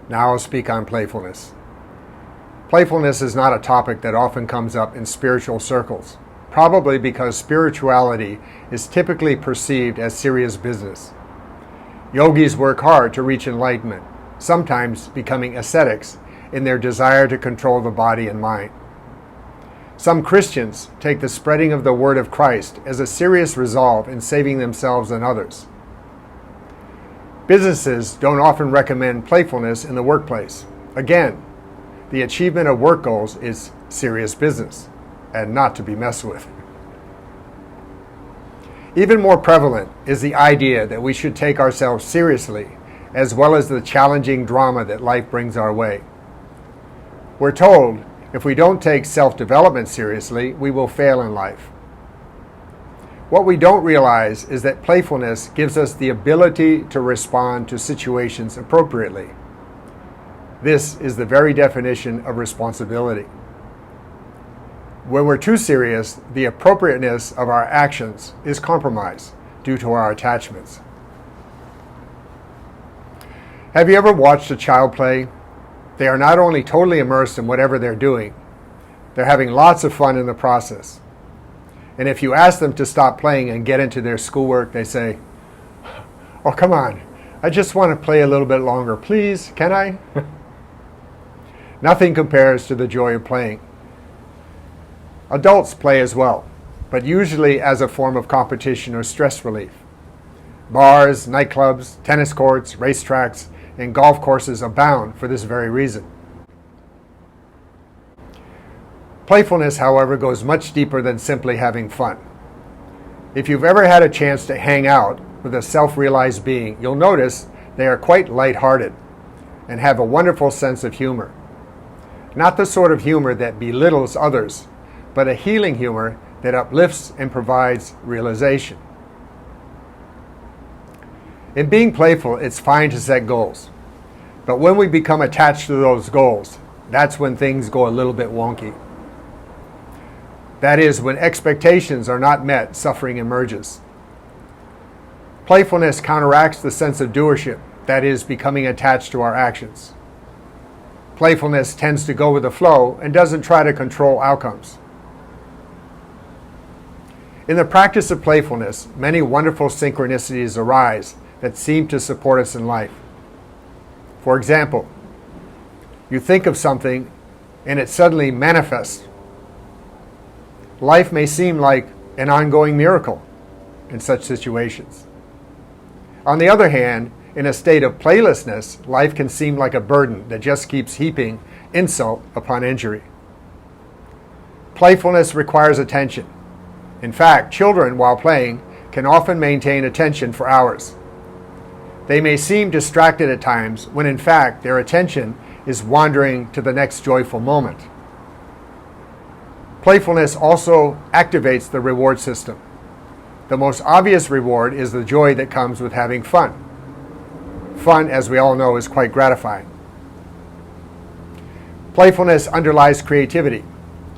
Now I'll speak on playfulness. Playfulness is not a topic that often comes up in spiritual circles, probably because spirituality is typically perceived as serious business. Yogis work hard to reach enlightenment, sometimes becoming ascetics in their desire to control the body and mind. Some Christians take the spreading of the word of Christ as a serious resolve in saving themselves and others. Businesses don't often recommend playfulness in the workplace. Again, the achievement of work goals is serious business and not to be messed with. Even more prevalent is the idea that we should take ourselves seriously, as well as the challenging drama that life brings our way. We're told if we don't take self-development seriously, we will fail in life. What we don't realize is that playfulness gives us the ability to respond to situations appropriately. This is the very definition of responsibility. When we're too serious, the appropriateness of our actions is compromised due to our attachments. Have you ever watched a child play? They are not only totally immersed in whatever they're doing, they're having lots of fun in the process. And if you ask them to stop playing and get into their schoolwork, they say, "Oh, come on, I just want to play a little bit longer, please, can I?" Nothing compares to the joy of playing. Adults play as well, but usually as a form of competition or stress relief. Bars, nightclubs, tennis courts, racetracks, and golf courses abound for this very reason. Playfulness, however, goes much deeper than simply having fun. If you've ever had a chance to hang out with a self-realized being, you'll notice they are quite lighthearted and have a wonderful sense of humor. Not the sort of humor that belittles others, but a healing humor that uplifts and provides realization. In being playful, it's fine to set goals. But when we become attached to those goals, that's when things go a little bit wonky. That is, when expectations are not met, suffering emerges. Playfulness counteracts the sense of doership, that is, becoming attached to our actions. Playfulness tends to go with the flow and doesn't try to control outcomes. In the practice of playfulness, many wonderful synchronicities arise that seem to support us in life. For example, you think of something and it suddenly manifests. Life may seem like an ongoing miracle in such situations. On the other hand, in a state of playlessness, life can seem like a burden that just keeps heaping insult upon injury. Playfulness requires attention. In fact, children, while playing, can often maintain attention for hours. They may seem distracted at times when in fact their attention is wandering to the next joyful moment. Playfulness also activates the reward system. The most obvious reward is the joy that comes with having fun. Fun, as we all know, is quite gratifying. Playfulness underlies creativity.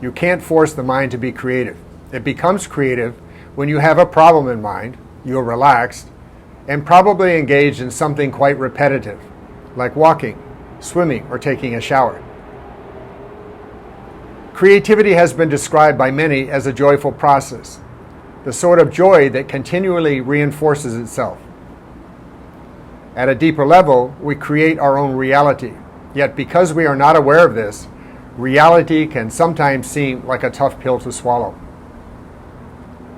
You can't force the mind to be creative. It becomes creative when you have a problem in mind, you're relaxed, and probably engaged in something quite repetitive, like walking, swimming, or taking a shower. Creativity has been described by many as a joyful process, the sort of joy that continually reinforces itself. At a deeper level, we create our own reality, yet because we are not aware of this, reality can sometimes seem like a tough pill to swallow.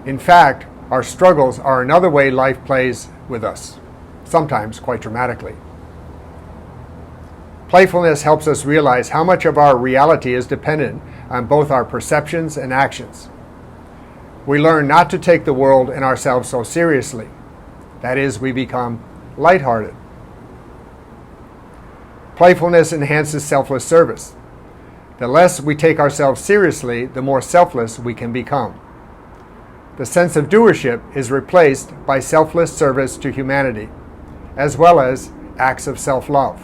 In fact, our struggles are another way life plays with us, sometimes quite dramatically. Playfulness helps us realize how much of our reality is dependent on both our perceptions and actions. We learn not to take the world and ourselves so seriously. That is, we become lighthearted. Playfulness enhances selfless service. The less we take ourselves seriously, the more selfless we can become. The sense of doership is replaced by selfless service to humanity, as well as acts of self-love.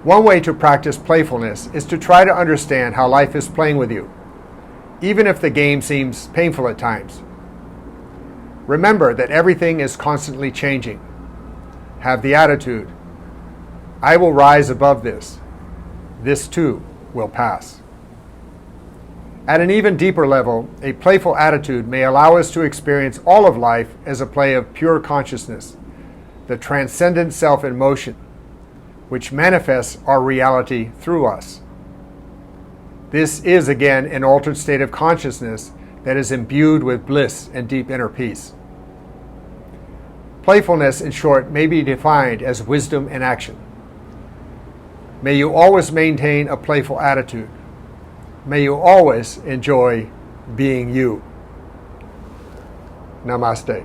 One way to practice playfulness is to try to understand how life is playing with you, even if the game seems painful at times. Remember that everything is constantly changing. Have the attitude, I will rise above this. This too will pass. At an even deeper level, a playful attitude may allow us to experience all of life as a play of pure consciousness, the transcendent self in motion, which manifests our reality through us. This is again an altered state of consciousness that is imbued with bliss and deep inner peace. Playfulness, in short, may be defined as wisdom in action. May you always maintain a playful attitude. May you always enjoy being you. Namaste.